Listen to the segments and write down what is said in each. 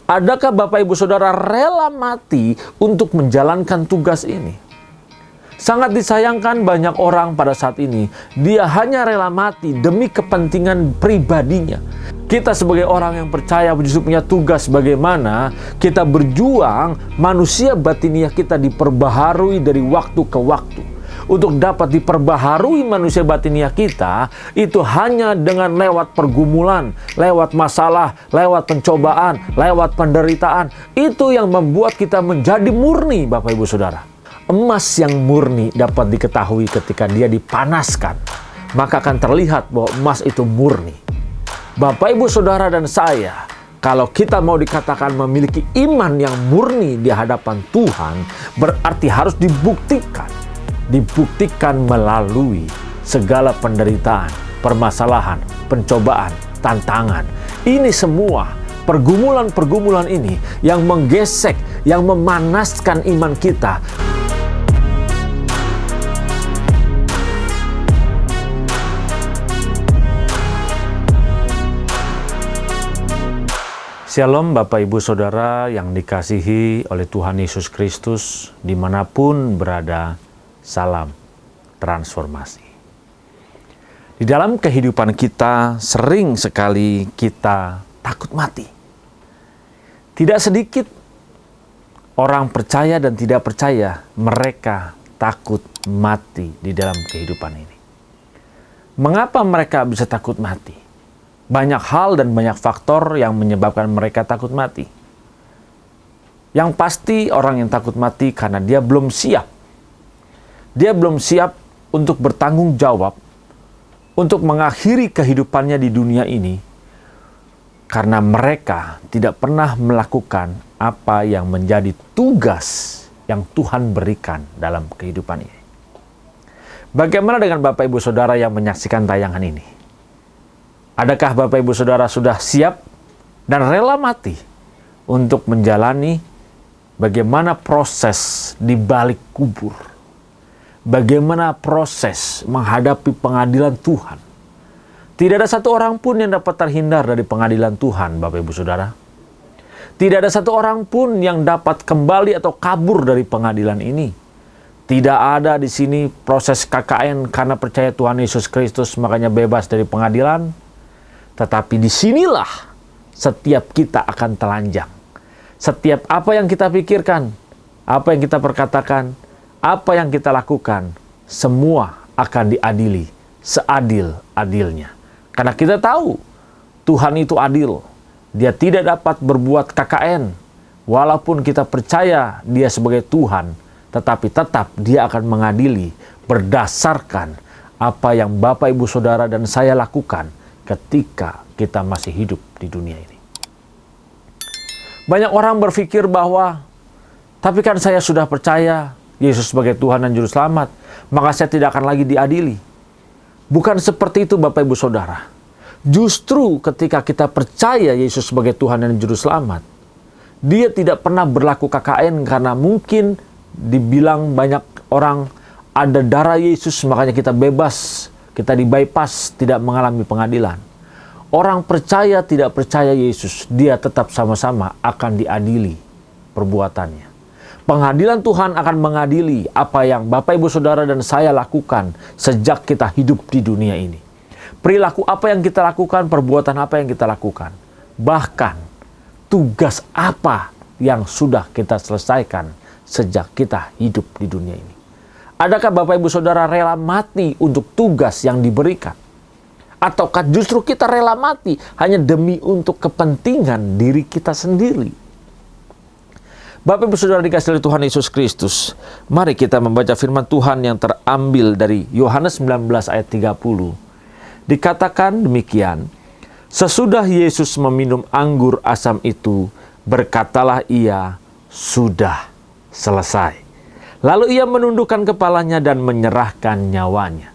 Adakah Bapak Ibu Saudara rela mati untuk menjalankan tugas ini? Sangat disayangkan banyak orang pada saat ini, dia hanya rela mati demi kepentingan pribadinya. Kita sebagai orang yang percaya justru punya tugas bagaimana kita berjuang, manusia batiniah kita diperbaharui dari waktu ke waktu. Untuk dapat diperbaharui manusia batiniah kita, itu hanya dengan lewat pergumulan, lewat masalah, lewat pencobaan, lewat penderitaan. Itu yang membuat kita menjadi murni, Bapak Ibu Saudara. Emas yang murni dapat diketahui ketika dia dipanaskan, maka akan terlihat bahwa emas itu murni. Bapak Ibu Saudara dan saya, kalau kita mau dikatakan memiliki iman yang murni di hadapan Tuhan, berarti harus dibuktikan. Dibuktikan melalui segala penderitaan, permasalahan, pencobaan, tantangan. Ini semua pergumulan-pergumulan ini yang menggesek, yang memanaskan iman kita. Shalom Bapak Ibu Saudara yang dikasihi oleh Tuhan Yesus Kristus dimanapun berada. Salam transformasi. Di dalam kehidupan kita sering sekali kita takut mati. Tidak sedikit orang percaya dan tidak percaya, mereka takut mati di dalam kehidupan ini. Mengapa mereka bisa takut mati? Banyak hal dan banyak faktor yang menyebabkan mereka takut mati. Yang pasti orang yang takut mati karena dia belum siap. Dia belum siap untuk bertanggung jawab, untuk mengakhiri kehidupannya di dunia ini, karena mereka tidak pernah melakukan apa yang menjadi tugas yang Tuhan berikan dalam kehidupan ini. Bagaimana dengan Bapak Ibu Saudara yang menyaksikan tayangan ini? Adakah Bapak Ibu Saudara sudah siap dan rela mati untuk menjalani bagaimana proses di balik kubur? Bagaimana proses menghadapi pengadilan Tuhan? Tidak ada satu orang pun yang dapat terhindar dari pengadilan Tuhan, Bapak Ibu Saudara. Tidak ada satu orang pun yang dapat kembali atau kabur dari pengadilan ini. Tidak ada di sini proses KKN karena percaya Tuhan Yesus Kristus makanya bebas dari pengadilan. Tetapi disinilah setiap kita akan telanjang. Setiap apa yang kita pikirkan, apa yang kita perkatakan, apa yang kita lakukan, semua akan diadili seadil-adilnya. Karena kita tahu Tuhan itu adil. Dia tidak dapat berbuat KKN. Walaupun kita percaya dia sebagai Tuhan, tetapi tetap dia akan mengadili berdasarkan apa yang Bapak Ibu Saudara dan saya lakukan ketika kita masih hidup di dunia ini. Banyak orang berpikir bahwa, tapi kan saya sudah percaya Yesus sebagai Tuhan dan Juru Selamat, maka saya tidak akan lagi diadili. Bukan seperti itu Bapak Ibu Saudara. Justru ketika kita percaya Yesus sebagai Tuhan dan Juru Selamat, dia tidak pernah berlaku KKN karena mungkin dibilang banyak orang ada darah Yesus makanya kita bebas, kita di-bypass, tidak mengalami pengadilan. Orang percaya tidak percaya Yesus, dia tetap sama-sama akan diadili perbuatannya. Pengadilan Tuhan akan mengadili apa yang Bapak Ibu Saudara dan saya lakukan sejak kita hidup di dunia ini. Perilaku apa yang kita lakukan, perbuatan apa yang kita lakukan. Bahkan tugas apa yang sudah kita selesaikan sejak kita hidup di dunia ini. Adakah Bapak Ibu Saudara rela mati untuk tugas yang diberikan? Ataukah justru kita rela mati hanya demi untuk kepentingan diri kita sendiri? Bapak Ibu Saudara dikasihi oleh Tuhan Yesus Kristus, mari kita membaca firman Tuhan yang terambil dari Yohanes 19 ayat 30. Dikatakan demikian, sesudah Yesus meminum anggur asam itu, berkatalah ia, sudah selesai. Lalu ia menundukkan kepalanya dan menyerahkan nyawanya.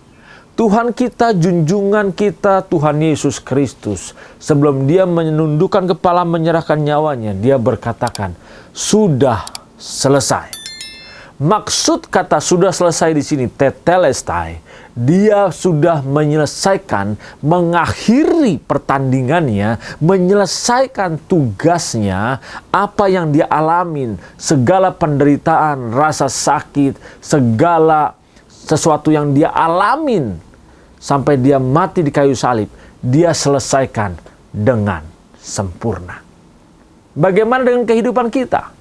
Tuhan kita, junjungan kita, Tuhan Yesus Kristus, sebelum dia menundukkan kepala menyerahkan nyawanya, dia berkatakan, sudah selesai. Maksud kata sudah selesai di sini, tetelestai, dia sudah menyelesaikan, mengakhiri pertandingannya, menyelesaikan tugasnya, apa yang dia alamin, segala penderitaan, rasa sakit, segala sesuatu yang dia alamin sampai dia mati di kayu salib, dia selesaikan dengan sempurna. Bagaimana dengan kehidupan kita?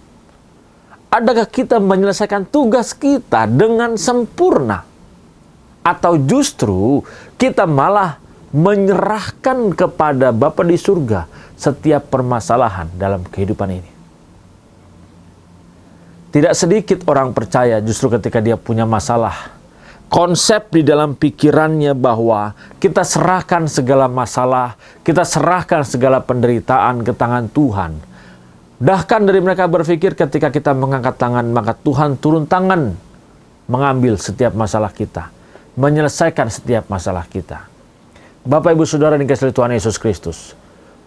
Adakah kita menyelesaikan tugas kita dengan sempurna? Atau justru kita malah menyerahkan kepada Bapa di surga setiap permasalahan dalam kehidupan ini? Tidak sedikit orang percaya justru ketika dia punya masalah, konsep di dalam pikirannya bahwa kita serahkan segala masalah, kita serahkan segala penderitaan ke tangan Tuhan. Bahkan dari mereka berpikir ketika kita mengangkat tangan, maka Tuhan turun tangan mengambil setiap masalah kita, menyelesaikan setiap masalah kita. Bapak Ibu Saudara yang dikasihi Tuhan Yesus Kristus,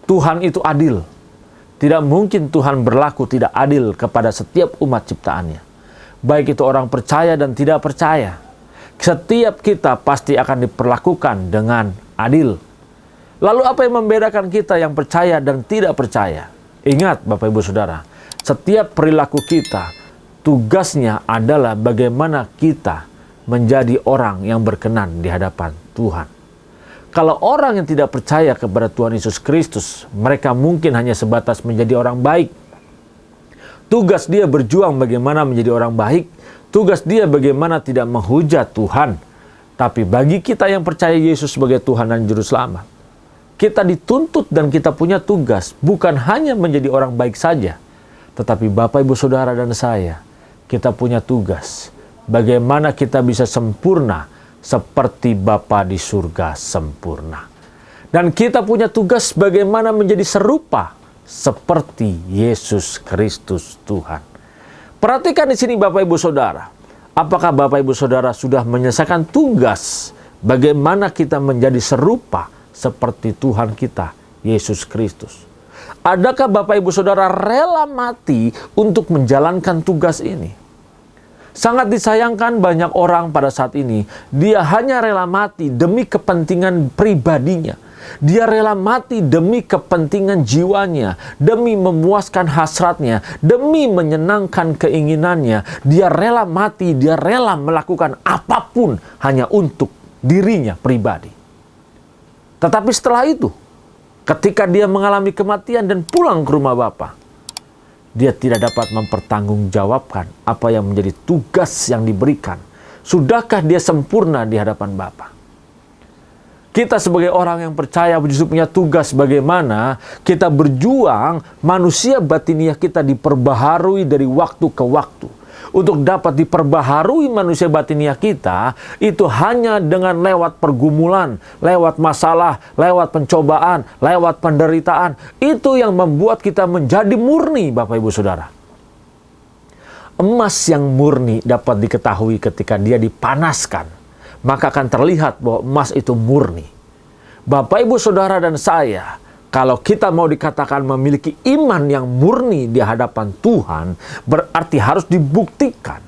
Tuhan itu adil. Tidak mungkin Tuhan berlaku tidak adil kepada setiap umat ciptaannya, baik itu orang percaya dan tidak percaya. Setiap kita pasti akan diperlakukan dengan adil. Lalu apa yang membedakan kita yang percaya dan tidak percaya? Ingat Bapak Ibu Saudara, setiap perilaku kita, tugasnya adalah bagaimana kita menjadi orang yang berkenan di hadapan Tuhan. Kalau orang yang tidak percaya kepada Tuhan Yesus Kristus, mereka mungkin hanya sebatas menjadi orang baik. Tugas dia berjuang bagaimana menjadi orang baik. Tugas dia bagaimana tidak menghujat Tuhan. Tapi bagi kita yang percaya Yesus sebagai Tuhan dan Juru Selamat, kita dituntut dan kita punya tugas bukan hanya menjadi orang baik saja, tetapi Bapak Ibu Saudara dan saya, kita punya tugas bagaimana kita bisa sempurna seperti Bapa di surga sempurna. Dan kita punya tugas bagaimana menjadi serupa seperti Yesus Kristus Tuhan. Perhatikan di sini Bapak Ibu Saudara, apakah Bapak Ibu Saudara sudah menyelesaikan tugas bagaimana kita menjadi serupa seperti Tuhan kita, Yesus Kristus? Adakah Bapak Ibu Saudara rela mati untuk menjalankan tugas ini? Sangat disayangkan banyak orang pada saat ini, dia hanya rela mati demi kepentingan pribadinya. Dia rela mati demi kepentingan jiwanya, demi memuaskan hasratnya, demi menyenangkan keinginannya. Dia rela mati, dia rela melakukan apapun hanya untuk dirinya pribadi. Tetapi setelah itu, ketika dia mengalami kematian dan pulang ke rumah Bapa, dia tidak dapat mempertanggungjawabkan apa yang menjadi tugas yang diberikan. Sudahkah dia sempurna di hadapan Bapa? Kita sebagai orang yang percaya justru punya tugas bagaimana kita berjuang manusia batiniah kita diperbaharui dari waktu ke waktu. Untuk dapat diperbaharui manusia batiniah kita, itu hanya dengan lewat pergumulan, lewat masalah, lewat pencobaan, lewat penderitaan. Itu yang membuat kita menjadi murni, Bapak Ibu Saudara. Emas yang murni dapat diketahui ketika dia dipanaskan, maka akan terlihat bahwa emas itu murni. Bapak Ibu Saudara dan saya, kalau kita mau dikatakan memiliki iman yang murni di hadapan Tuhan, berarti harus dibuktikan.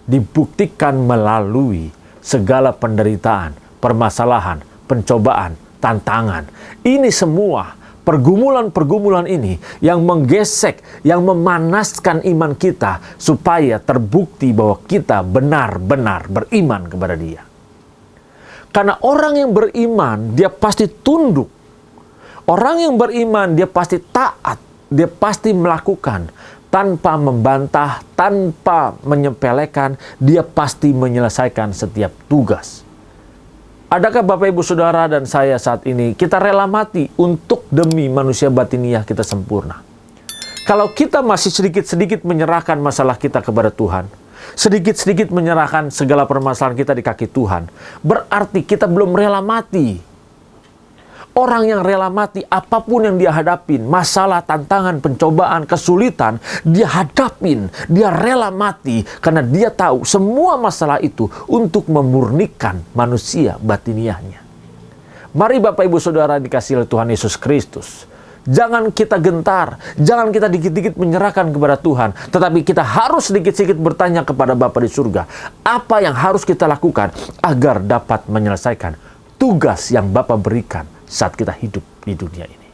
Dibuktikan melalui segala penderitaan, permasalahan, pencobaan, tantangan. Ini semua, pergumulan-pergumulan ini yang menggesek, yang memanaskan iman kita, supaya terbukti bahwa kita benar-benar beriman kepada Dia. Karena orang yang beriman, dia pasti tunduk. Orang yang beriman, dia pasti taat, dia pasti melakukan tanpa membantah, tanpa menyepelekan, dia pasti menyelesaikan setiap tugas. Adakah Bapak Ibu Saudara dan saya saat ini, kita rela mati untuk demi manusia batiniah kita sempurna? Kalau kita masih sedikit-sedikit menyerahkan masalah kita kepada Tuhan, sedikit-sedikit menyerahkan segala permasalahan kita di kaki Tuhan, berarti kita belum rela mati. Orang yang rela mati, apapun yang dia hadapin, masalah, tantangan, pencobaan, kesulitan, dia hadapin, dia rela mati, karena dia tahu semua masalah itu untuk memurnikan manusia batiniahnya. Mari Bapak Ibu Saudara dikasihi oleh Tuhan Yesus Kristus, Jangan kita gentar, jangan kita dikit-dikit menyerahkan kepada Tuhan, tetapi kita harus sedikit-sedikit bertanya kepada Bapa di surga, apa yang harus kita lakukan agar dapat menyelesaikan tugas yang Bapa berikan saat kita hidup di dunia ini.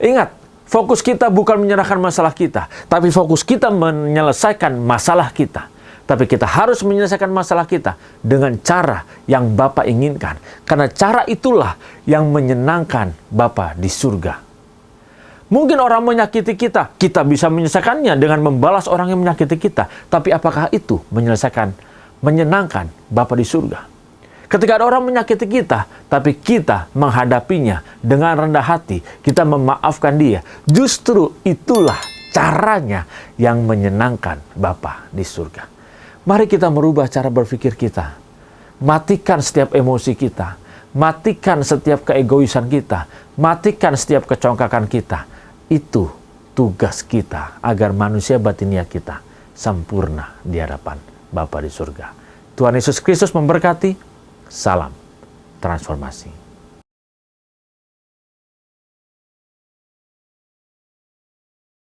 Ingat, fokus kita bukan menyerahkan masalah kita, tapi fokus kita menyelesaikan masalah kita. Tapi kita harus menyelesaikan masalah kita dengan cara yang Bapa inginkan. Karena cara itulah yang menyenangkan Bapa di surga. Mungkin orang menyakiti kita, kita bisa menyelesaikannya dengan membalas orang yang menyakiti kita. Tapi apakah itu menyenangkan Bapa di surga? Ketika ada orang menyakiti kita, tapi kita menghadapinya dengan rendah hati, kita memaafkan dia. Justru itulah caranya yang menyenangkan Bapa di surga. Mari kita merubah cara berpikir kita. Matikan setiap emosi kita. Matikan setiap keegoisan kita. Matikan setiap kecongkakan kita. Itu tugas kita agar manusia batinia kita sempurna di hadapan Bapa di surga. Tuhan Yesus Kristus memberkati. Salam transformasi.